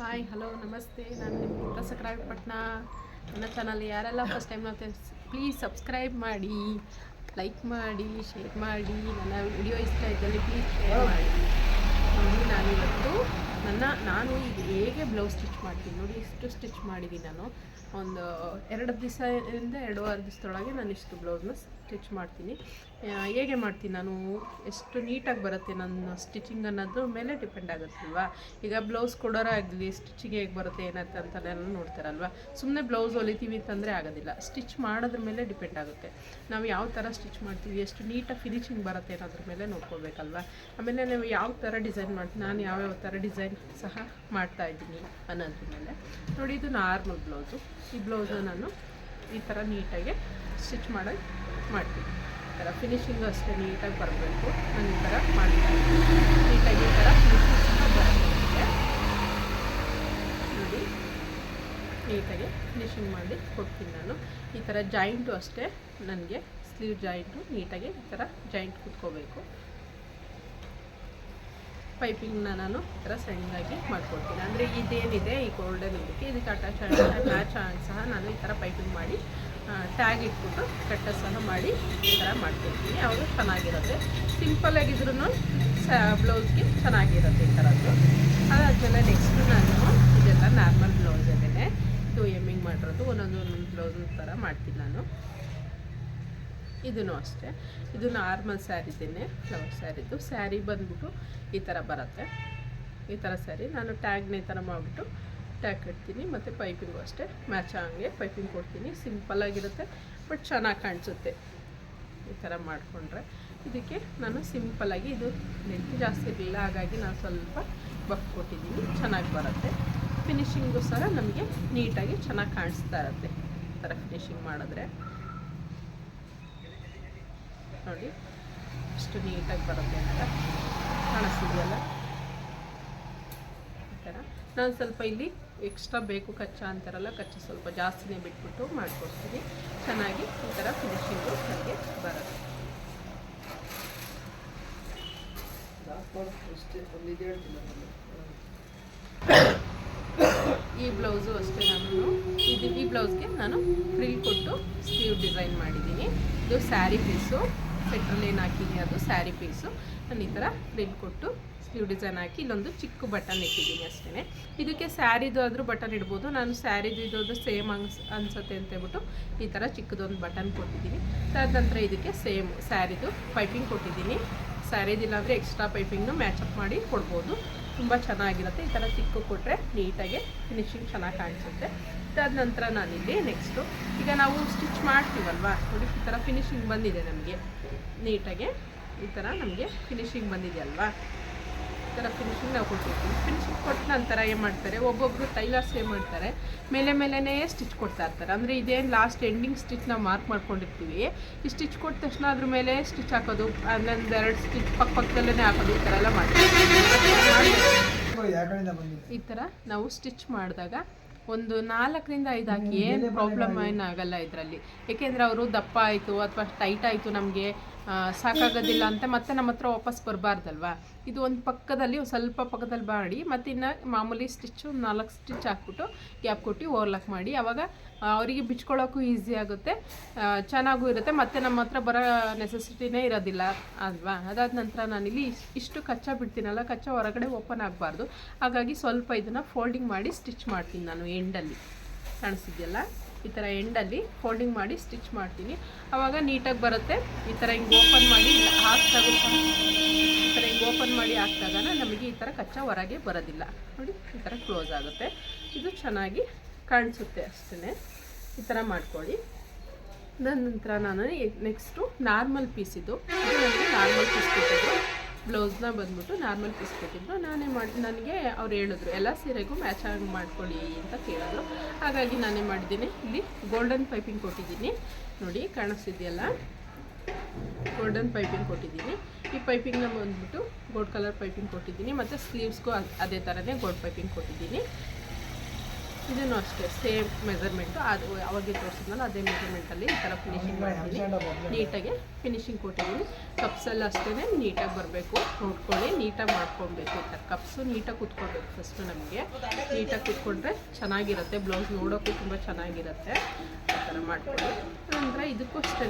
Hi hello ನಮಸ್ತೆ. ನಾನು ನಿಮ್ಮ ಪುಟ್ಟ ಸಕ್ರಾಯಪಟ್ಟಣ. ನನ್ನ ಚಾನಲ್ ಯಾರೆಲ್ಲ ಫಸ್ಟ್ ಟೈಮ್ ನೋಡ್ತಾರೆ ಪ್ಲೀಸ್ ಸಬ್ಸ್ಕ್ರೈಬ್ ಮಾಡಿ, ಲೈಕ್ ಮಾಡಿ, ಶೇರ್ ಮಾಡಿ. ನನ್ನ ವಿಡಿಯೋ ಇಷ್ಟ ಇದ್ದಲ್ಲಿ ಪ್ಲೀಸ್ ಶೇರ್ ಮಾಡಿ. ನೋಡಿ ನಾನಿವತ್ತು ನಾನು ಈಗ ಹೇಗೆ ಬ್ಲೌಸ್ ಸ್ಟಿಚ್ ಮಾಡ್ತೀನಿ ನೋಡಿ. ಇಷ್ಟು ಸ್ಟಿಚ್ ಮಾಡಿದ್ದೀನಿ ನಾನು. ಒಂದು 2 ದಿವಸದಿಂದ 2.5 ದಿವಸದೊಳಗೆ ನಾನು ಇಷ್ಟು ಬ್ಲೌಸ್ನ ಸ್ಟಿಚ್ ಮಾಡ್ತೀನಿ. ಹೇಗೆ ಮಾಡ್ತೀನಿ ನಾನು, ಎಷ್ಟು ನೀಟಾಗಿ ಬರುತ್ತೆ ನನ್ನ ಸ್ಟಿಚಿಂಗ್ ಅನ್ನೋದ್ರ ಮೇಲೆ ಡಿಪೆಂಡ್ ಆಗುತ್ತಲ್ವ. ಈಗ ಬ್ಲೌಸ್ ಕೊಡೋರಾಗಲಿ ಸ್ಟಿಚಿಂಗ್ ಹೇಗೆ ಬರುತ್ತೆ ಏನಂತ ಅಂತೆಲ್ಲ ನೋಡ್ತಾರಲ್ವ. ಸುಮ್ಮನೆ ಬ್ಲೌಸ್ ಹೊಲಿತೀವಿ ಅಂತಂದರೆ ಆಗೋದಿಲ್ಲ, ಸ್ಟಿಚ್ ಮಾಡೋದ್ರ ಮೇಲೆ ಡಿಪೆಂಡ್ ಆಗುತ್ತೆ. ನಾವು ಯಾವ ಥರ ಸ್ಟಿಚ್ ಮಾಡ್ತೀವಿ, ಎಷ್ಟು ನೀಟಾಗಿ ಫಿನಿಶಿಂಗ್ ಬರುತ್ತೆ ಅನ್ನೋದ್ರ ಮೇಲೆ ನೋಡ್ಕೋಬೇಕಲ್ವ. ಆಮೇಲೆ ನಾವು ಯಾವ ಥರ ಡಿಸೈನ್ ಮಾಡ್ತೀನಿ, ನಾನು ಯಾವ್ಯಾವ ಥರ ಡಿಸೈನ್ ಸಹ ಮಾಡ್ತಾಯಿದ್ದೀನಿ ಅನ್ನೋದ್ರ ಮೇಲೆ ನೋಡಿ. ಇದು ನಾರ್ಮಲ್ ಬ್ಲೌಸು. ಈ ಬ್ಲೌಸು ನಾನು ಈ ಥರ ನೀಟಾಗಿ ಸ್ಟಿಚ್ ಮಾಡ್ತೀನಿ. ಈ ಥರ ಫಿನಿಶಿಂಗು ಅಷ್ಟೇ ನೀಟಾಗಿ ಬರಬೇಕು. ನಾನು ಈ ಥರ ಮಾಡ್ತಾಯಿದ್ದೀನಿ. ನೀಟಾಗಿ ಈ ಥರ ಫಿನಿಶಿಂಗ್ ಸಹ ಬರುತ್ತೆ ನೋಡಿ. ನೀಟಾಗಿ ಫಿನಿಶಿಂಗ್ ಮಾಡಿ ಕೊಡ್ತೀನಿ ನಾನು. ಈ ಥರ ಜಾಯಿಂಟು ಅಷ್ಟೇ, ನನಗೆ ಸ್ಲೀವ್ ಜಾಯಿಂಟು ನೀಟಾಗಿ ಈ ಥರ ಜಾಯಿಂಟ್ ಕುತ್ಕೋಬೇಕು. ಪೈಪಿಂಗ್ನ ನಾನು ಈ ಥರ ಸಣ್ಣದಾಗಿ ಮಾಡ್ಕೊಡ್ತೀನಿ. ಅಂದರೆ ಇದೇನಿದೆ ಈ ಗೋಲ್ಡನ್ ಇದಕ್ಕೆ ಅಟ್ಯಾಚ್ ಮ್ಯಾಚ್ ಸಹ ನಾನು ಈ ಥರ ಪೈಪಿಂಗ್ ಮಾಡಿ ಟ್ಯಾಗ್ ಇಟ್ಬಿಟ್ಟು ಕಟ್ಟ ಸಹ ಮಾಡಿ ಈ ಥರ ಮಾಡ್ಕೊಡ್ತೀನಿ. ಅವಾಗ ಚೆನ್ನಾಗಿರುತ್ತೆ. ಸಿಂಪಲ್ಲಾಗಿದ್ರೂ ಬ್ಲೌಸ್ಗೆ ಚೆನ್ನಾಗಿರುತ್ತೆ ಈ ಥರದ್ದು. ಅದಾದಮೇಲೆ ನೆಕ್ಸ್ಟು ನಾನು ಇದೆಲ್ಲ ನಾರ್ಮಲ್ ಬ್ಲೌಸಲ್ಲೇ ಇದು ಎಮ್ಮಿಂಗ್ ಮಾಡಿರೋದು ಒಂದೊಂದು ಬ್ಲೌಸ್ ಥರ ಮಾಡ್ತೀನಿ ನಾನು. ಇದೂ ಅಷ್ಟೇ, ಇದು ನಾರ್ಮಲ್ ಸ್ಯಾರಿದೇನೆ, ಫ್ಲವರ್ ಸ್ಯಾರಿದು. ಸ್ಯಾರಿ ಬಂದ್ಬಿಟ್ಟು ಈ ಥರ ಬರುತ್ತೆ. ಈ ಥರ ಸ್ಯಾರಿ ನಾನು ಟ್ಯಾಗ್ನ ಈ ಥರ ಮಾಡಿಬಿಟ್ಟು ಟ್ಯಾಗ್ ಕಟ್ತೀನಿ. ಮತ್ತು ಪೈಪಿಂಗು ಅಷ್ಟೇ ಮ್ಯಾಚ್ ಹಂಗೆ ಪೈಪಿಂಗ್ ಕೊಡ್ತೀನಿ. ಸಿಂಪಲ್ಲಾಗಿರುತ್ತೆ ಬಟ್ ಚೆನ್ನಾಗಿ ಕಾಣಿಸುತ್ತೆ ಈ ಥರ ಮಾಡಿಕೊಂಡ್ರೆ. ಇದಕ್ಕೆ ನಾನು ಸಿಂಪಲ್ಲಾಗಿ, ಇದು ಲೆಂತ್ ಜಾಸ್ತಿ ಇರಲಿಲ್ಲ, ಹಾಗಾಗಿ ನಾನು ಸ್ವಲ್ಪ ಬಫ್ ಕೊಟ್ಟಿದ್ದೀನಿ. ಚೆನ್ನಾಗಿ ಬರುತ್ತೆ. ಫಿನಿಶಿಂಗು ಸಹ ನಮಗೆ ನೀಟಾಗಿ ಚೆನ್ನಾಗಿ ಕಾಣಿಸ್ತಾ ಇರುತ್ತೆ ಈ ಥರ ಫಿನಿಶಿಂಗ್ ಮಾಡಿದ್ರೆ ನೋಡಿ. ಇಷ್ಟು ನೀಟಾಗಿ ಬರುತ್ತೆ ಅಂತ ಕಾಣಿಸ್ತಿದೆಯಲ್ಲ. ಈ ಥರ ನಾನು ಸ್ವಲ್ಪ ಇಲ್ಲಿ ಎಕ್ಸ್ಟ್ರಾ ಬೇಕು ಕಚ್ಚಾ ಅಂತಾರಲ್ಲ, ಕಚ್ಚಾ ಸ್ವಲ್ಪ ಜಾಸ್ತಿನೇ ಬಿಟ್ಬಿಟ್ಟು ಮಾಡಿಕೊಡ್ತೀನಿ. ಚೆನ್ನಾಗಿ ಈ ಥರ ಫಿನಿಶಿಂಗು ನನಗೆ ಬರುತ್ತೆ. ಈ ಬ್ಲೌಸು ಅಷ್ಟೇ, ಈ ಬ್ಲೌಸ್ಗೆ ನಾನು ಫ್ರಿಲ್ ಕೊಟ್ಟು ಸ್ಲೀವ್ ಡಿಸೈನ್ ಮಾಡಿದ್ದೀನಿ. ಇದು ಸ್ಯಾರಿ ಪೀಸು, ಪೆಟ್ರೋಲ್ ಏನು ಹಾಕಿದ್ದೀನಿ ಅದು ಸ್ಯಾರಿ ಪೀಸು. ನಾನು ಈ ಥರ ಫ್ರಿಲ್ ಕೊಟ್ಟು ಸ್ಲೀವ್ ಡಿಸೈನ್ ಹಾಕಿ ಇಲ್ಲೊಂದು ಚಿಕ್ಕ ಬಟನ್ ಇಟ್ಟಿದ್ದೀನಿ ಅಷ್ಟೇ. ಇದಕ್ಕೆ ಸ್ಯಾರಿದು ಆದರೂ ಬಟನ್ ಇಡ್ಬೋದು. ನಾನು ಸ್ಯಾರಿದು ಇದ್ದೋದು ಸೇಮ್ ಅನ್ಸುತ್ತೆ ಅಂತ ಹೇಳ್ಬಿಟ್ಟು ಈ ಥರ ಚಿಕ್ಕದೊಂದು ಬಟನ್ ಕೊಟ್ಟಿದ್ದೀನಿ. ತದನಂತರ ಇದಕ್ಕೆ ಸೇಮ್ ಸ್ಯಾರಿದು ಪೈಪಿಂಗ್ ಕೊಟ್ಟಿದ್ದೀನಿ. ಸ್ಯಾರಿದಿಲ್ಲ ಅಂದರೆ ಎಕ್ಸ್ಟ್ರಾ ಪೈಪಿಂಗ್ನು ಮ್ಯಾಚಪ್ ಮಾಡಿ ಕೊಡ್ಬೋದು. ತುಂಬ ಚೆನ್ನಾಗಿರುತ್ತೆ. ಈ ಥರ ಚಿಕ್ಕ ಕೊಟ್ಟರೆ ನೀಟಾಗಿ ಫಿನಿಶಿಂಗ್ ಚೆನ್ನಾಗಿ ಕಾಣಿಸುತ್ತೆ. ತದನಂತರ ನಾನಿಲ್ಲಿ ನೆಕ್ಸ್ಟು ಈಗ ನಾವು ಸ್ಟಿಚ್ ಮಾಡ್ತೀವಲ್ವ ನೋಡಿ. ಈ ಥರ ಫಿನಿಶಿಂಗ್ ಬಂದಿದೆ ನಮಗೆ ನೀಟಾಗಿ. ಈ ಥರ ನಮಗೆ ಫಿನಿಶಿಂಗ್ ಬಂದಿದೆ ಅಲ್ವಾ. ಈ ಥರ ಫಿನಿಶಿಂಗ್ ನಾವು ಕೊಟ್ಟಿರ್ತೀವಿ. ಫಿನಿಶಿಂಗ್ ಕೊಟ್ಟ ನಂತರ ಏನು ಮಾಡ್ತಾರೆ, ಒಬ್ಬೊಬ್ಬರು ಟೈಲರ್ಸ್ ಏನು ಮಾಡ್ತಾರೆ, ಮೇಲೇ ಸ್ಟಿಚ್ ಕೊಡ್ತಾ ಇರ್ತಾರೆ. ಅಂದರೆ ಇದೇನು ಲಾಸ್ಟ್ ಎಂಡಿಂಗ್ ಸ್ಟಿಚ್ ನಾವು ಮಾರ್ಕ್ ಮಾಡ್ಕೊಂಡಿರ್ತೀವಿ. ಈ ಸ್ಟಿಚ್ ಕೊಟ್ಟ ತಕ್ಷಣ ಅದ್ರ ಮೇಲೆ ಸ್ಟಿಚ್ ಹಾಕೋದು, ಇನ್ನೊಂದು 2 ಸ್ಟಿಚ್ ಪಕ್ಕದಲ್ಲೇ ಹಾಕೋದು, ಈ ಥರ ಎಲ್ಲ ಮಾಡ್ತೀವಿ. ಈ ಥರ ನಾವು ಸ್ಟಿಚ್ ಮಾಡಿದಾಗ ಒಂದು 4ರಿಂದ 5 ಹಾಕಿ ಏನು ಪ್ರಾಬ್ಲಮ್ ಏನಾಗಲ್ಲ ಇದರಲ್ಲಿ. ಏಕೆಂದರೆ ಅವರು ದಪ್ಪ ಆಯಿತು ಅಥವಾ ಟೈಟ್ ಆಯಿತು ನಮಗೆ ಸಾಕಾಗೋದಿಲ್ಲ ಅಂತ ಮತ್ತೆ ನಮ್ಮ ಹತ್ರ ವಾಪಸ್ ಬರಬಾರ್ದಲ್ವ. ಇದು ಒಂದು ಪಕ್ಕದಲ್ಲಿ ಸ್ವಲ್ಪ ಪಕ್ಕದಲ್ಲಿ ಮಾಡಿ ಮತ್ತು ಇನ್ನು ಮಾಮೂಲಿ ಸ್ಟಿಚ್ಚು 4 ಸ್ಟಿಚ್ ಹಾಕ್ಬಿಟ್ಟು ಗ್ಯಾಪ್ ಕೊಟ್ಟು ಓವರ್ಲಾಕ್ ಮಾಡಿ. ಆವಾಗ ಅವರಿಗೆ ಬಿಚ್ಕೊಳ್ಳೋಕ್ಕೂ ಈಸಿ ಆಗುತ್ತೆ, ಚೆನ್ನಾಗೂ ಇರುತ್ತೆ, ಮತ್ತು ನಮ್ಮ ಹತ್ರ ಬರೋ ನೆಸೆಸಿಟಿನೇ ಇರೋದಿಲ್ಲ ಅಲ್ವಾ. ಅದಾದ ನಂತರ ನಾನಿಲ್ಲಿ ಇಷ್ಟು ಕಚ್ಚಾ ಬಿಡ್ತೀನಲ್ಲ, ಕಚ್ಚಾ ಹೊರಗಡೆ ಓಪನ್ ಆಗಬಾರ್ದು. ಹಾಗಾಗಿ ಸ್ವಲ್ಪ ಇದನ್ನು ಫೋಲ್ಡಿಂಗ್ ಮಾಡಿ ಸ್ಟಿಚ್ ಮಾಡ್ತೀನಿ ನಾನು. ಎಂಡಲ್ಲಿ ಕಾಣಿಸ್ತಿದೆಯಲ್ಲ, ಈ ಥರ ಎಂಡಲ್ಲಿ ಫೋಲ್ಡಿಂಗ್ ಮಾಡಿ ಸ್ಟಿಚ್ ಮಾಡ್ತೀನಿ. ಆವಾಗ ನೀಟಾಗಿ ಬರುತ್ತೆ. ಈ ಥರ ಹಿಂಗೆ ಓಪನ್ ಮಾಡಿ ಹಾಕಿದಾಗ, ಈ ಥರ ಹಿಂಗೆ ಓಪನ್ ಮಾಡಿ ಹಾಕಿದಾಗ ನಮಗೆ ಈ ಥರ ಕಚ್ಚಾ ಹೊರಗೆ ಬರೋದಿಲ್ಲ ನೋಡಿ. ಈ ಥರ ಕ್ಲೋಸ್ ಆಗುತ್ತೆ. ಇದು ಚೆನ್ನಾಗಿ ಕಾಣಿಸುತ್ತೆ ಅಷ್ಟೇ. ಈ ಥರ ಮಾಡ್ಕೊಳ್ಳಿ. ನಂತರ ನಾನು ನೆಕ್ಸ್ಟು ನಾರ್ಮಲ್ ಪೀಸ್, ಇದು ನನಗೆ ನಾರ್ಮಲ್ ಪೀಸ್ ಕೊಟ್ಟಿದ್ರು. ಬ್ಲೌಸ್ನ ಬಂದ್ಬಿಟ್ಟು ನಾರ್ಮಲ್ ಪೀಸ್ ಕೊಟ್ಟಿದ್ರು. ನನಗೆ ಅವ್ರು ಹೇಳಿದ್ರು ಎಲ್ಲ ಸೀರೆಗೂ ಮ್ಯಾಚ್ ಆಗಿ ಮಾಡ್ಕೊಳ್ಳಿ ಅಂತ ಕೇಳಿದ್ರು. ಹಾಗಾಗಿ ನಾನೇ ಮಾಡಿದ್ದೀನಿ. ಇಲ್ಲಿ ಗೋಲ್ಡನ್ ಪೈಪಿಂಗ್ ಕೊಟ್ಟಿದ್ದೀನಿ ನೋಡಿ, ಕಾಣಿಸ್ತಿದೆಯಲ್ಲ, ಗೋಲ್ಡನ್ ಪೈಪಿಂಗ್ ಕೊಟ್ಟಿದ್ದೀನಿ. ಈ ಪೈಪಿಂಗ್ನ ಬಂದ್ಬಿಟ್ಟು ಗೋಲ್ಡ್ ಕಲರ್ ಪೈಪಿಂಗ್ ಕೊಟ್ಟಿದ್ದೀನಿ. ಮತ್ತು ಸ್ಲೀವ್ಸ್ಗೂ ಅದೇ ಥರನೇ ಗೋಲ್ಡ್ ಪೈಪಿಂಗ್ ಕೊಟ್ಟಿದ್ದೀನಿ. ಇದನ್ನು ಅಷ್ಟೇ ಸೇಮ್ ಮೆಜರ್ಮೆಂಟು, ಅದು ಅವಾಗೆ ತೋರಿಸಿದ್ನಲ್ಲ ಅದೇ ಮೆಜರ್ಮೆಂಟಲ್ಲಿ ಈ ಥರ ಫಿನಿಶಿಂಗ್ ಮಾಡಿದ್ದೀನಿ. ನೀಟಾಗಿ ಫಿನಿಶಿಂಗ್ ಕೊಟ್ಟಿದ್ದೀನಿ. ಕಪ್ಸಲ್ಲಿ ಅಷ್ಟೇ ನೀಟಾಗಿ ಬರಬೇಕು, ನೋಡ್ಕೊಳ್ಳಿ, ನೀಟಾಗಿ ಮಾಡ್ಕೊಳ್ಬೇಕು. ಈ ಥರ ಕಪ್ಸು ನೀಟಾಗಿ ಕುತ್ಕೊಳ್ಬೇಕು. ಫಸ್ಟು ನಮಗೆ ನೀಟಾಗಿ ಕುತ್ಕೊಂಡ್ರೆ ಚೆನ್ನಾಗಿರುತ್ತೆ, ಬ್ಲೌಸ್ ನೋಡೋಕ್ಕೂ ತುಂಬ ಚೆನ್ನಾಗಿರುತ್ತೆ. ಆ ಥರ ಮಾಡ್ಕೊಳ್ಳಿ. ಅಂದರೆ ಇದಕ್ಕೂ ಅಷ್ಟೇ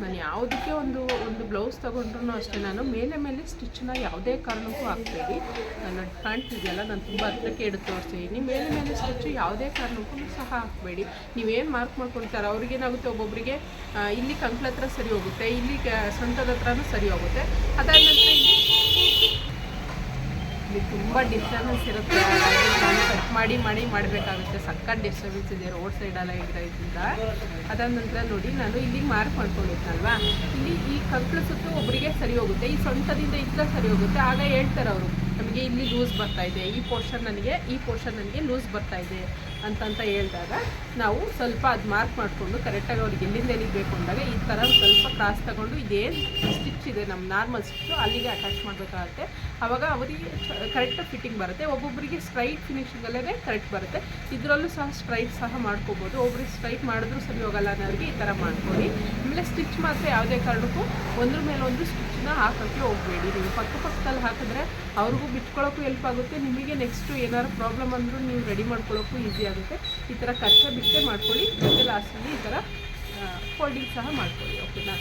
ನಾನು ಯಾವುದಕ್ಕೆ ಒಂದು ಬ್ಲೌಸ್ ತೊಗೊಂಡ್ರೂ ಅಷ್ಟೇ ನಾನು ಮೇಲೆ ಸ್ಟಿಚ್ಚನ್ನ ಯಾವುದೇ ಕಾರಣಕ್ಕೂ ಹಾಕ್ಬೇಡಿ. ನನ್ನ ಫ್ರಂಟ್ ಇದೆಯಲ್ಲ ನಾನು ತುಂಬ ಹತ್ರಕ್ಕೆ ಹಿಡಿದು ತೋರಿಸ್ತೀನಿ. ಮೇಲೆ ಸ್ಟಿಚ್ಚು ಯಾವುದೇ ಕಾರಣಕ್ಕೂ ಸಹ ಹಾಕಬೇಡಿ. ನೀವೇನು ಮಾರ್ಕ್ ಮಾಡ್ಕೊಳ್ತಾರೆ ಅವ್ರಿಗೇನಾಗುತ್ತೆ, ಒಬ್ಬೊಬ್ಬರಿಗೆ ಇಲ್ಲಿ ಕಂಕ್ಳ ಹತ್ರ ಸರಿ ಹೋಗುತ್ತೆ, ಇಲ್ಲಿ ಸೊಂಟದ ಹತ್ರನೂ ಸರಿ ಹೋಗುತ್ತೆ. ಅದಾದ ನಂತರ ಇಲ್ಲಿ ತುಂಬ ಡಿಸ್ಟರ್ಬೆನ್ಸ್ ಇರುತ್ತೆ. ನಾನು ಕಟ್ ಮಾಡಿ ಮಾಡಬೇಕಾಗುತ್ತೆ. ಸಕ್ಕತ್ ಡಿಸ್ಟರ್ಬೆನ್ಸ್ ಇದೆ ರೋಡ್ ಸೈಡೆಲ್ಲ ಇರೋದ್ರಿಂದ. ಅದಾದ ನಂತರ ನೋಡಿ ನಾನು ಇಲ್ಲಿ ಮಾರ್ಕ್ ಮಾಡ್ಕೊಂಡಿದ್ನಲ್ವಾ, ಇಲ್ಲಿ ಈ ಕಂಕ್ಳ ಸುತ್ತು ಒಬ್ಬರಿಗೆ ಸರಿ ಹೋಗುತ್ತೆ, ಈ ಸೊಂಟದಿಂದ ಇತ್ತ ಸರಿ ಹೋಗುತ್ತೆ. ಆಗ ಹೇಳ್ತಾರೆ ಅವರು, ನಮಗೆ ಇಲ್ಲಿ ಲೂಸ್ ಬರ್ತಾಯಿದೆ, ಈ ಪೋರ್ಷನ್ ನನಗೆ ಲೂಸ್ ಬರ್ತಾಯಿದೆ ಅಂತ ಹೇಳಿದಾಗ ನಾವು ಸ್ವಲ್ಪ ಅದು ಮಾರ್ಕ್ ಮಾಡಿಕೊಂಡು ಕರೆಕ್ಟಾಗಿ ಅವ್ರಿಗೆ ಎಲ್ಲಿಂದ ಬೇಕು ಅಂದಾಗ ಈ ಥರ ಸ್ವಲ್ಪ ಕ್ರಾಸ್ ತಗೊಂಡು ಇದೇನು ಸ್ಟಿಚ್ ಇದೆ ನಮ್ಮ ನಾರ್ಮಲ್ ಸ್ಟಿಚ್ಚು ಅಲ್ಲಿಗೆ ಅಟ್ಯಾಚ್ ಮಾಡಬೇಕಾಗುತ್ತೆ. ಆವಾಗ ಅವರಿಗೆ ಕರೆಕ್ಟ್ ಫಿಟ್ಟಿಂಗ್ ಬರುತ್ತೆ. ಒಬ್ಬೊಬ್ಬರಿಗೆ ಸ್ಟ್ರೈಟ್ ಫಿನಿಶಿಂಗಲ್ಲೇ ಕರೆಕ್ಟ್ ಬರುತ್ತೆ. ಇದರಲ್ಲೂ ಸಹ ಸ್ಟ್ರೈಟ್ ಸಹ ಮಾಡ್ಕೋಬೋದು. ಒಬ್ರಿಗೆ ಸ್ಟ್ರೈಟ್ ಮಾಡಿದ್ರೂ ಸರಿ ಹೋಗಲ್ಲ ಅನ್ನೋರಿಗೆ ಈ ಥರ ಮಾಡ್ಕೊಳ್ಳಿ. ಆಮೇಲೆ ಸ್ಟಿಚ್ ಮಾತ್ರ ಯಾವುದೇ ಕಾರಣಕ್ಕೂ ಒಂದ್ರ ಮೇಲೆ ಒಂದು ಸ್ಟಿಚ್ನ ಹಾಕೋಕ್ಕೆ ಹೋಗಬೇಡಿ. ನೀವು ಪಕ್ಕದಲ್ಲಿ ಹಾಕಿದ್ರೆ ಅವ್ರಿಗೂ ಬಿಟ್ಕೊಳ್ಳೋಕ್ಕೂ ಹೆಲ್ಪ್ ಆಗುತ್ತೆ, ನಿಮಗೆ ನೆಕ್ಸ್ಟು ಏನಾದ್ರು ಪ್ರಾಬ್ಲಮ್ ಅಂದರೂ ನೀವು ರೆಡಿ ಮಾಡ್ಕೊಳ್ಳೋಕ್ಕೂ ಈಸಿ ಆಗುತ್ತೆ. ಈ ಥರ ಕಚ್ಚಾ ಬಿಟ್ಟೆ ಮಾಡ್ಕೊಳ್ಳಿ. ಮತ್ತು ಲಾಸ್ಟಲ್ಲಿ ಈ ಥರ ಫೋಲ್ಡಿಂಗ್ ಸಹ ಮಾಡ್ಕೊಳ್ಳಿ. ಓಕೆನಾ?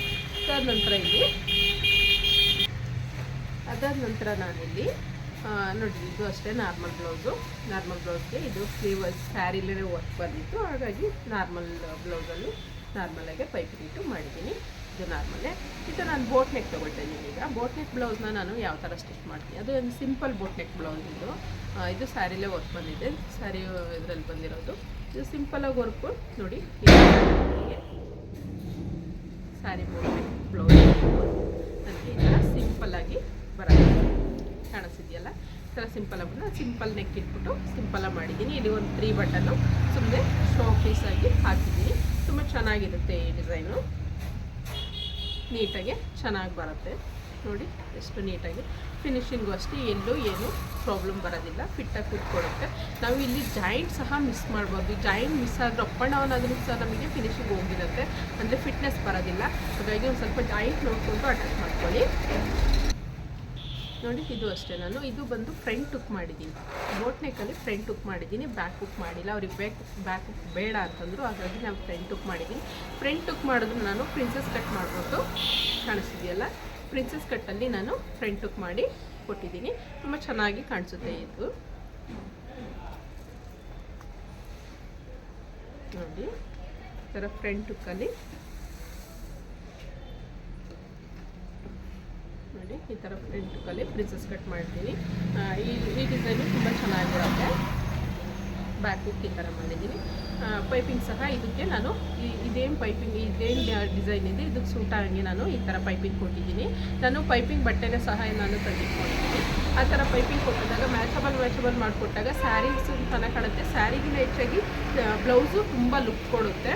ಅದಾದ ನಂತರ ನಾನಿಲ್ಲಿ ನೋಡಿ ಇದು ಅಷ್ಟೇ ನಾರ್ಮಲ್ ಬ್ಲೌಸ್ಗೆ ಇದು ಸ್ಲೀವಸ್ ಸ್ಯಾರಿಲೇ ವರ್ಕ್ ಬಂದಿತ್ತು. ಹಾಗಾಗಿ ನಾರ್ಮಲ್ ಬ್ಲೌಸಲ್ಲಿ ನಾರ್ಮಲಾಗೆ ಪೈಪಿಂಗ್ ಇಟ್ಟು ಮಾಡಿದ್ದೀನಿ. ಇದು ನಾರ್ಮಲ್ಲೇ. ಇದು ನಾನು ಬೋಟ್ ನೆಕ್ ತೊಗೊಳ್ತಾಯಿದ್ದೀನಿ. ಈಗ ಬೋಟ್ ನೆಕ್ ಬ್ಲೌಸ್ನ ನಾನು ಯಾವ ಥರ ಸ್ಟಿಚ್ ಮಾಡ್ತೀನಿ, ಅದು ಒಂದು ಸಿಂಪಲ್ ಬೋಟ್ ನೆಕ್ ಬ್ಲೌಸ್. ಇದು ಸ್ಯಾರಿಲೇ ವರ್ಕ್ ಬಂದಿದೆ, ಸ್ಯಾರಿ ಇದರಲ್ಲಿ ಬಂದಿರೋದು. ಇದು ಸಿಂಪಲಾಗಿ ವರ್ಕು ನೋಡಿ, ಸ್ಯಾರಿ ಬೋಟ್ ನೆಕ್ ಬ್ಲೌಸ್ ನನಗೆ ಈ ಥರ ಸಿಂಪಲ್ಲಾಗಿ ಬರೋದು ಕಾಣಿಸಿದೆಯಲ್ಲ. ಈ ಥರ ಸಿಂಪಲ್ ನೆಕ್ ಇಟ್ಬಿಟ್ಟು ಸಿಂಪಲಾಗಿ ಮಾಡಿದ್ದೀನಿ. ಇಲ್ಲಿ ಒಂದು 3 ಬಟನ್ನು ಸುಮ್ಮನೆ ಶೋ ಪೀಸಾಗಿ ಹಾಕಿದ್ದೀನಿ. ತುಂಬ ಚೆನ್ನಾಗಿರುತ್ತೆ ಈ ಡಿಸೈನು, ನೀಟಾಗಿ ಚೆನ್ನಾಗಿ ಬರುತ್ತೆ ನೋಡಿ, ಎಷ್ಟು ನೀಟಾಗಿ. ಫಿನಿಶಿಂಗು ಅಷ್ಟೇ ಎಲ್ಲೂ ಏನು ಪ್ರಾಬ್ಲಮ್ ಬರೋದಿಲ್ಲ, ಫಿಟ್ಟಾಗಿ ಕೂತ್ಕೊಳ್ಳುತ್ತೆ. ನಾವು ಇಲ್ಲಿ ಜಾಯಿಂಟ್ ಸಹ ಮಿಸ್ ಮಾಡ್ಬೋದು. ಜಾಯಿಂಟ್ ಮಿಸ್ ಆದರೂ ಅಪ್ ಆ್ಯಂಡ್ ಡೌನ್ ಆದರೂ ಸಹ ನಮಗೆ ಫಿನಿಶಿಂಗ್ ಹೋಗಿರುತ್ತೆ, ಅಂದರೆ ಫಿಟ್ನೆಸ್ ಬರೋದಿಲ್ಲ. ಹಾಗಾಗಿ ಒಂದು ಸ್ವಲ್ಪ ಜಾಯಿಂಟ್ ನೋಡಿಕೊಂಡು ಅಟ್ಯಾಚ್ ಮಾಡ್ಕೊಳ್ಳಿ ನೋಡಿ. ಇದು ಅಷ್ಟೇ, ನಾನು ಇದು ಬಂದು ಫ್ರಂಟ್ ಹುಕ್ ಮಾಡಿದ್ದೀನಿ. ಬೋಟ್ ನೆಕ್ಕಲ್ಲಿ ಫ್ರಂಟ್ ಹುಕ್ ಮಾಡಿದ್ದೀನಿ, ಬ್ಯಾಕ್ ಹುಕ್ ಮಾಡಿಲ್ಲ. ಅವ್ರಿಗೆ ಬ್ಯಾಕ್ ಹುಕ್ ಬೇಡ ಅಂತಂದರು, ಹಾಗಾಗಿ ನಾನು ಫ್ರಂಟ್ ಹುಕ್ ಮಾಡಿದ್ದೀನಿ. ಫ್ರಂಟ್ ಹುಕ್ ಮಾಡಿದ್ರು ನಾನು ಪ್ರಿನ್ಸಸ್ ಕಟ್ ಮಾಡಿಬಿಟ್ಟು ಕಾಣಿಸ್ತಿದೆಯಲ್ಲ, ಪ್ರಿನ್ಸಸ್ ಕಟ್ಟಲ್ಲಿ ನಾನು ಫ್ರಂಟ್ ಹುಕ್ ಮಾಡಿ ಕೊಟ್ಟಿದ್ದೀನಿ. ತುಂಬ ಚೆನ್ನಾಗಿ ಕಾಣಿಸುತ್ತೆ ಇದು ನೋಡಿ. ಈ ಥರ ಫ್ರಂಟ್ ಹುಕ್ಕಲ್ಲಿ ನೋಡಿ, ಈ ಥರ ಫ್ರಂಟ್ ಹುಕ್ಕಲ್ಲಿ ಪ್ರಿನ್ಸಸ್ ಕಟ್ ಮಾಡ್ತೀನಿ. ಈ ಡಿಸೈನು ತುಂಬ ಚೆನ್ನಾಗಿರುತ್ತೆ. ಬ್ಯಾಕ್ ಹುಕ್ ಈ ಥರ ಮಾಡಿದ್ದೀನಿ. ಪೈಪಿಂಗ್ ಸಹ ಇದಕ್ಕೆ ನಾನು ಇದೇನು ಡಿಸೈನ್ ಇದೆ ಇದಕ್ಕೆ ಸೂಟ್ ಆಗಿ ನಾನು ಈ ಥರ ಪೈಪಿಂಗ್ ಕೊಟ್ಟಿದ್ದೀನಿ. ನಾನು ಪೈಪಿಂಗ್ ಬಟ್ಟೆನೇ ಸಹ ನಾನು ತೆಗೆದುಕೊಂಡಿದ್ದೀನಿ. ಆ ಥರ ಪೈಪಿಂಗ್ ಕೊಟ್ಟಿದಾಗ ಮ್ಯಾಚಬಲ್ ಮಾಡಿಕೊಟ್ಟಾಗ ಸ್ಯಾರೀಸ್ ಚೆನ್ನಾಗಿ ಕಾಣುತ್ತೆ. ಸ್ಯಾರಿಗಿನ ಹೆಚ್ಚಾಗಿ ಬ್ಲೌಸು ತುಂಬ ಲುಕ್ ಕೊಡುತ್ತೆ,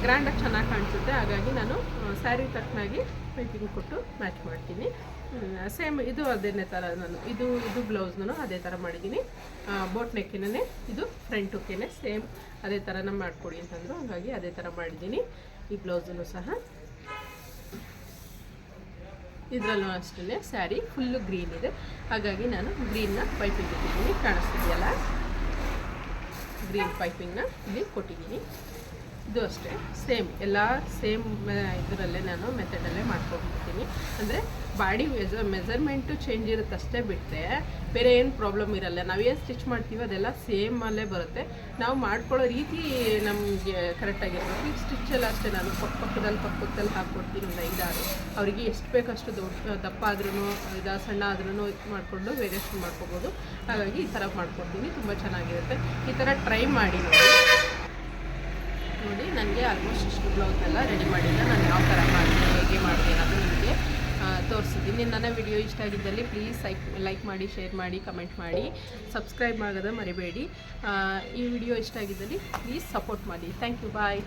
ಗ್ರ್ಯಾಂಡಾಗಿ ಚೆನ್ನಾಗಿ ಕಾಣಿಸುತ್ತೆ. ಹಾಗಾಗಿ ನಾನು ಸ್ಯಾರಿ ತಕ್ಕನಾಗಿ ಪೈಪಿಂಗ್ ಕೊಟ್ಟು ಮ್ಯಾಚ್ ಮಾಡ್ತೀನಿ. ಸೇಮ್ ಇದು ಅದೇ ಥರ ನಾನು ಇದು ಬ್ಲೌಸ್ನೂ ಅದೇ ಥರ ಮಾಡಿದ್ದೀನಿ. ಬೋಟ್ ನೆಕ್ಕಿನೇ ಇದು ಫ್ರಂಟ್ ಹುಕ್ಕೇನೆ ಸೇಮ್ ಅದೇ ಥರನ ಮಾಡಿಕೊಡಿ ಅಂತಂದರು, ಹಾಗಾಗಿ ಅದೇ ಥರ ಮಾಡಿದ್ದೀನಿ. ಈ ಬ್ಲೌಸನ್ನು ಸಹ ಇದರಲ್ಲೂ ಅಷ್ಟೇ ಸ್ಯಾರಿ ಫುಲ್ಲು ಗ್ರೀನ್ ಇದೆ, ಹಾಗಾಗಿ ನಾನು ಗ್ರೀನ್ನ ಪೈಪಿಂಗ್ ಇಟ್ಟಿದ್ದೀನಿ. ಕಾಣಿಸ್ತಿದೆಯಲ್ಲ, ಗ್ರೀನ್ ಪೈಪಿಂಗ್ನ ಇಲ್ಲಿ ಕೊಟ್ಟಿದ್ದೀನಿ. ಇದು ಅಷ್ಟೇ ಸೇಮ್ ಇದರಲ್ಲೇ ನಾನು ಮೆಥಡಲ್ಲೇ ಮಾಡ್ಕೊಂಡ್ಬಿಡ್ತೀನಿ. ಅಂದರೆ ಬಾಡಿ ಮೆಜರ್ಮೆಂಟು ಚೇಂಜ್ ಇರುತ್ತೆ ಅಷ್ಟೇ ಬಿಟ್ಟರೆ ಬೇರೆ ಏನು ಪ್ರಾಬ್ಲಮ್ ಇರಲ್ಲ. ನಾವೇನು ಸ್ಟಿಚ್ ಮಾಡ್ತೀವಿ ಅದೆಲ್ಲ ಸೇಮಲ್ಲೇ ಬರುತ್ತೆ. ನಾವು ಮಾಡ್ಕೊಳ್ಳೋ ರೀತಿ ನಮಗೆ ಕರೆಕ್ಟಾಗಿರ್ಬೇಕು. ಈ ಸ್ಟಿಚ್ಚೆಲ್ಲ ಅಷ್ಟೇ ನಾನು ಪಕ್ಕದಲ್ಲಿ ಹಾಕ್ಕೊಡ್ತೀನಿ ಒಂದು 5-6. ಅವರಿಗೆ ಎಷ್ಟು ಬೇಕಷ್ಟು ದಪ್ಪ ಆದ್ರೂ ಸಣ್ಣ ಆದ್ರೂ ಇದು ಮಾಡಿಕೊಂಡು ವೇರಿಯೇಷನ್ ಮಾಡ್ಕೋಬೋದು. ಹಾಗಾಗಿ ಈ ಥರ ಮಾಡ್ಕೊಡ್ತೀನಿ, ತುಂಬ ಚೆನ್ನಾಗಿರುತ್ತೆ. ಈ ಥರ ಟ್ರೈ ಮಾಡಿ ನೋಡಿ. ನನಗೆ ಆಲ್ಮೋಸ್ಟ್ ಇಷ್ಟು ಬ್ಲೌಸೆಲ್ಲ ರೆಡಿ ಮಾಡಿದ್ದೆ. ನಾನು ಯಾವ ಥರ ಮಾಡಿದೆ, ಹೇಗೆ ಮಾಡಿದೆ ಅನ್ನೋದು ನಿಮಗೆ ತೋರಿಸಿದ್ದೀನಿ. ನನ್ನ ವಿಡಿಯೋ ಇಷ್ಟ ಆಗಿದ್ದಲ್ಲಿ ಪ್ಲೀಸ್ ಲೈಕ್ ಮಾಡಿ, ಶೇರ್ ಮಾಡಿ, ಕಮೆಂಟ್ ಮಾಡಿ, ಸಬ್ಸ್ಕ್ರೈಬ್ ಮಾಡೋದು ಮರಿಬೇಡಿ. ಈ ವಿಡಿಯೋ ಇಷ್ಟ ಆಗಿದ್ದಲ್ಲಿ ಪ್ಲೀಸ್ ಸಪೋರ್ಟ್ ಮಾಡಿ. Thank you, bye.